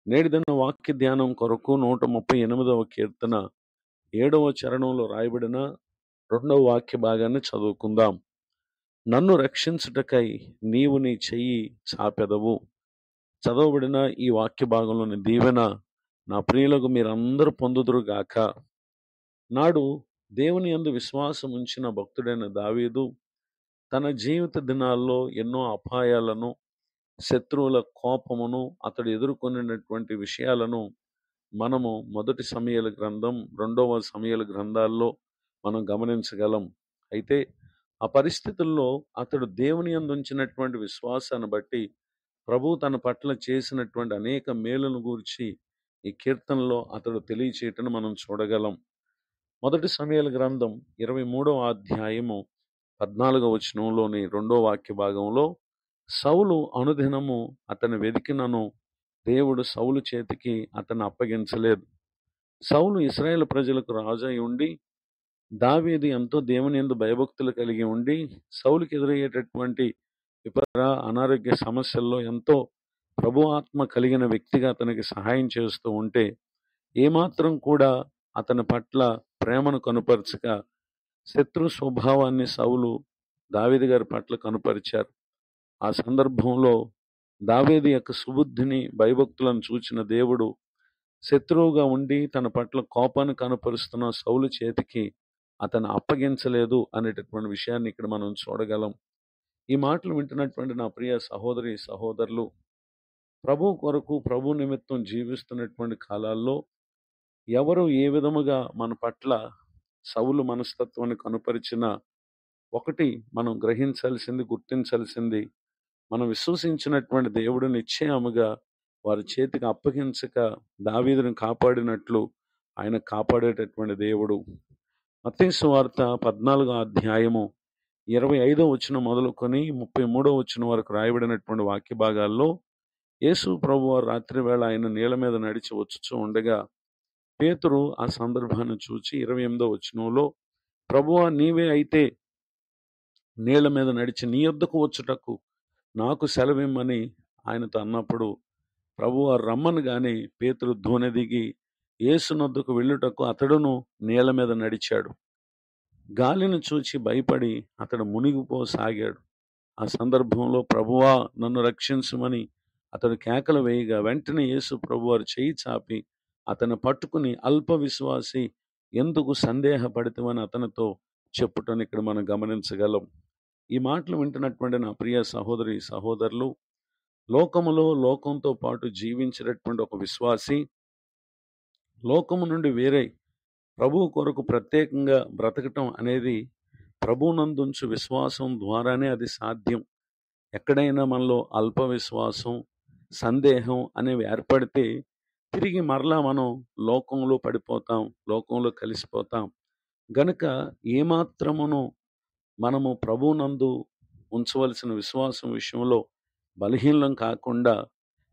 నేటిదిన వాక్య ధ్యానం కొరకు 138వ కీర్తన 7వ చరణంలో రాయబడిన 2వ వాక్య భాగాన్ని చదువుకుందాం. నన్ను రక్షించుటకై నీవు నీ చెయ్యి చాపెదవు. చదవబడిన ఈ వాక్య భాగంలోని దీవెన నా ప్రియులకు మీరందరూ పొందుదురుగాక. నాడు దేవుని యందు విశ్వాసం ఉంచిన భక్తుడైన దావీదు తన జీవిత దినాల్లో ఎన్నో అపాయాలను, శత్రువుల కోపమును అతడు ఎదుర్కొనినటువంటి విషయాలను మనము మొదటి సమూయేలు గ్రంథం, 2వ సమూయేలు గ్రంథాల్లో మనం గమనించగలం. అయితే ఆ పరిస్థితుల్లో అతడు దేవుని యందు ఉంచినటువంటి విశ్వాసాన్ని బట్టి ప్రభు తన పట్ల చేసినటువంటి అనేక మేలును గూర్చి ఈ కీర్తనలో అతడు తెలియచేయటను మనం చూడగలం. మొదటి సమూయేలు గ్రంథం 23వ అధ్యాయము 14వ వచనంలోని 2వ వాక్య భాగంలో, సౌలు అనుదినము అతని వెదికినను దేవుడు సౌలు చేతికి అతన్ని అప్పగించలేదు. సౌలు ఇశ్రాయేలు ప్రజలకు రాజు అయి ఉండి, దావీదు ఎంతో దేవుని యందు భయభక్తులు కలిగి ఉండి, సౌలుకి ఎదురయ్యేటటువంటి విపద అనారోగ్య సమస్యల్లో ఎంతో ప్రభు ఆత్మ కలిగిన వ్యక్తిగా అతనికి సహాయం చేస్తూ ఉంటే, ఏమాత్రం కూడా అతని పట్ల ప్రేమను కనుపరచక శత్రు స్వభావాన్ని సౌలు దావీదు గారి పట్ల కనుపరిచారు. ఆ సందర్భంలో దావీదు యొక్క సుబుద్ధిని, భయభక్తులను చూచిన దేవుడు శత్రువుగా ఉండి తన పట్ల కోపాన్ని కనపరుస్తున్న సౌలు చేతికి అతను అప్పగించలేదు అనేటటువంటి విషయాన్ని ఇక్కడ మనం చూడగలం. ఈ మాటలు వింటున్నటువంటి నా ప్రియ సహోదరి సహోదరులు, ప్రభు కొరకు, ప్రభు నిమిత్తం జీవిస్తున్నటువంటి కాలాల్లో ఎవరు ఏ విధముగా మన పట్ల సౌలు మనస్తత్వాన్ని కనుపరిచిన, ఒకటి మనం గ్రహించాల్సింది, గుర్తించాల్సింది, మనం విశ్వసించినటువంటి దేవుడు నిశ్చయముగా వారి చేతికి అప్పగించక దావీదుని కాపాడినట్లు ఆయన కాపాడేటటువంటి దేవుడు. మత్తయి సువార్త 14వ అధ్యాయము 25వ వచనం మొదలుకొని 33వ వచనం వరకు రాయబడినటువంటి వాక్య భాగాల్లో యేసు ప్రభువు రాత్రి వేళ ఆయన నీళ్ళ మీద నడిచి వచ్చుచూ ఉండగా పేతురు ఆ సందర్భాన్ని చూచి 28వ వచనంలో, ప్రభువా నీవే అయితే నీళ్ళ మీద నడిచి నీ యొద్దకు వచ్చుటకు నాకు సెలవిమ్మని ఆయనతో అన్నప్పుడు, ప్రభువా రమ్మను గాని పేతురు ధోనె దిగి యేసునొద్దకు వెళ్ళుటకు అతడును నీళ్ళ మీద నడిచాడు. గాలిని చూచి భయపడి అతడు మునిగిపోసాగాడు. ఆ సందర్భంలో ప్రభువా నన్ను రక్షించుమని అతడు కేకలు వేయగా వెంటనే యేసు ప్రభువారు చేయి చాపి అతను పట్టుకుని, అల్ప విశ్వాసి ఎందుకు సందేహపడితమని అతనితో చెప్పుటని ఇక్కడ మనం గమనించగలం. ఈ మాటలు వింటున్నటువంటి నా ప్రియ సహోదరి సహోదరులు, లోకములో లోకంతో పాటు జీవించేటటువంటి ఒక విశ్వాసి లోకము నుండి వేరే ప్రభువు కొరకు ప్రత్యేకంగా బ్రతకటం అనేది ప్రభువునందుంచు విశ్వాసం ద్వారానే అది సాధ్యం. ఎక్కడైనా మనలో అల్ప విశ్వాసం, సందేహం అనేవి ఏర్పడితే తిరిగి మరలా మనం లోకంలో పడిపోతాం, లోకంలో కలిసిపోతాం. గనుక ఏమాత్రమును మనము ప్రభువునందు ఉంచవలసిన విశ్వాసం విషయంలో బలహీనం కాకుండా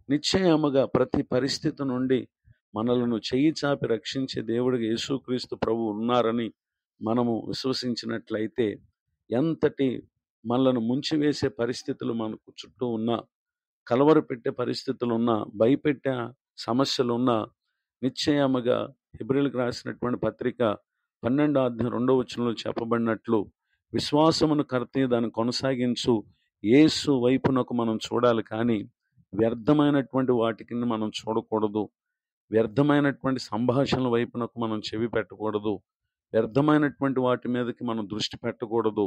నిశ్చయముగా ప్రతి పరిస్థితి నుండి మనలను చెయ్యి చాపి రక్షించే దేవుడిగా యేసుక్రీస్తు ప్రభు ఉన్నారని మనము విశ్వసించినట్లయితే, ఎంతటి మనలను ముంచివేసే పరిస్థితులు మనకు చుట్టూ ఉన్నా, కలవర పెట్టే పరిస్థితులు ఉన్నా, భయపెట్టే సమస్యలు ఉన్నా, నిశ్చయముగా హెబ్రీయులకు రాసినటువంటి పత్రిక 12వ అధ్యాయం 2వ వచనంలో చెప్పబడినట్లు విశ్వాసమును కర్త దాన్ని కొనసాగించు యేసు వైపునకు మనం చూడాలి, కానీ వ్యర్థమైనటువంటి వాటికి మనం చూడకూడదు. వ్యర్థమైనటువంటి సంభాషణల వైపునకు మనం చెవి పెట్టకూడదు. వ్యర్థమైనటువంటి వాటి మీదకి మనం దృష్టి పెట్టకూడదు.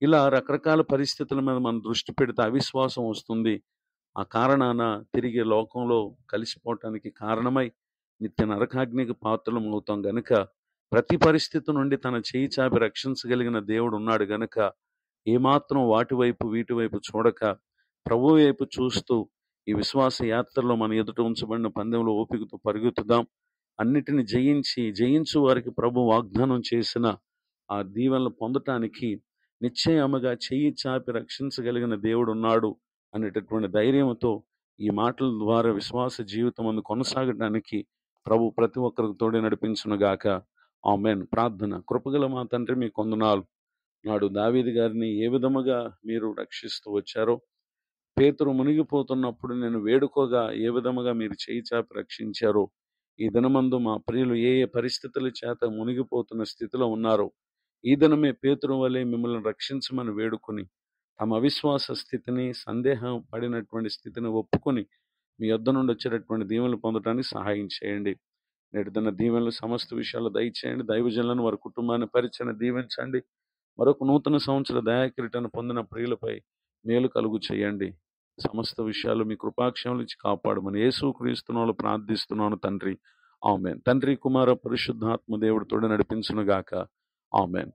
ఇలా రకరకాల పరిస్థితుల మీద మనం దృష్టి పెడితే అవిశ్వాసం వస్తుంది. ఆ కారణాన తిరిగి లోకంలో కలిసిపోవటానికి కారణమై నిత్య నరకాగ్నికి పాత్రలం అవుతాం. గనుక ప్రతి పరిస్థితి నుండి తన చేయి చాపి రక్షించగలిగిన దేవుడు ఉన్నాడు. గనుక ఏమాత్రం వాటి వైపు వీటి వైపు చూడక ప్రభు వైపు చూస్తూ ఈ విశ్వాస యాత్రలో మన ఎదుట ఉంచబడిన పందెంలో ఓపికతో పరుగుతుదాం. అన్నిటిని జయించు వారికి ప్రభు వాగ్దానం చేసిన ఆ దీవెనలు పొందటానికి నిశ్చయముగా చెయ్యి చాపి రక్షించగలిగిన దేవుడు ఉన్నాడు అనేటటువంటి ధైర్యంతో ఈ మాటల ద్వారా విశ్వాస జీవితం అందు కొనసాగడానికి ప్రభు ప్రతి ఒక్కరికి తోడే నడిపించునుగాక. ఆమేన్. ప్రార్థన. కృపగల మా తండ్రి, మీ కొందనాలు. నాడు దావీదు గారిని ఏ విధముగా మీరు రక్షిస్తూ వచ్చారో, పేతురు మునిగిపోతున్నప్పుడు నేను వేడుకోగా ఏ విధముగా మీరు చేయి చాపి రక్షించారో, ఈ దినమందు మా ప్రియులు ఏ ఏ పరిస్థితుల చేత మునిగిపోతున్న స్థితిలో ఉన్నారో, ఈ దినమే పేతురు వలె మిమ్మల్ని రక్షించమని వేడుకొని, తమ అవిశ్వాస స్థితిని, సందేహం పడినటువంటి స్థితిని ఒప్పుకొని మీ యొద్ద నుండి వచ్చేటటువంటి దీవెనలు పొందడానికి సహాయం చేయండి. నేటి దిన దీవెనలు సమస్త విషయాలు దయచేయండి. దైవజనులను వారి కుటుంబాన్ని పరిచయం దీవించండి. మరొక నూతన సంవత్సర దయాకిరీటాన్ని పొందిన ప్రియులపై మేలు కలుగు చేయండి. సమస్త విషయాలు మీ కృపాక్షేమలు ఇచ్చి కాపాడమని యేసుక్రీస్తునామములో ప్రార్థిస్తున్నాను తండ్రి. ఆమేన్. తండ్రి, కుమార, పరిశుద్ధాత్మ దేవుడు తోడు నడిపించునుగాక. ఆమేన్.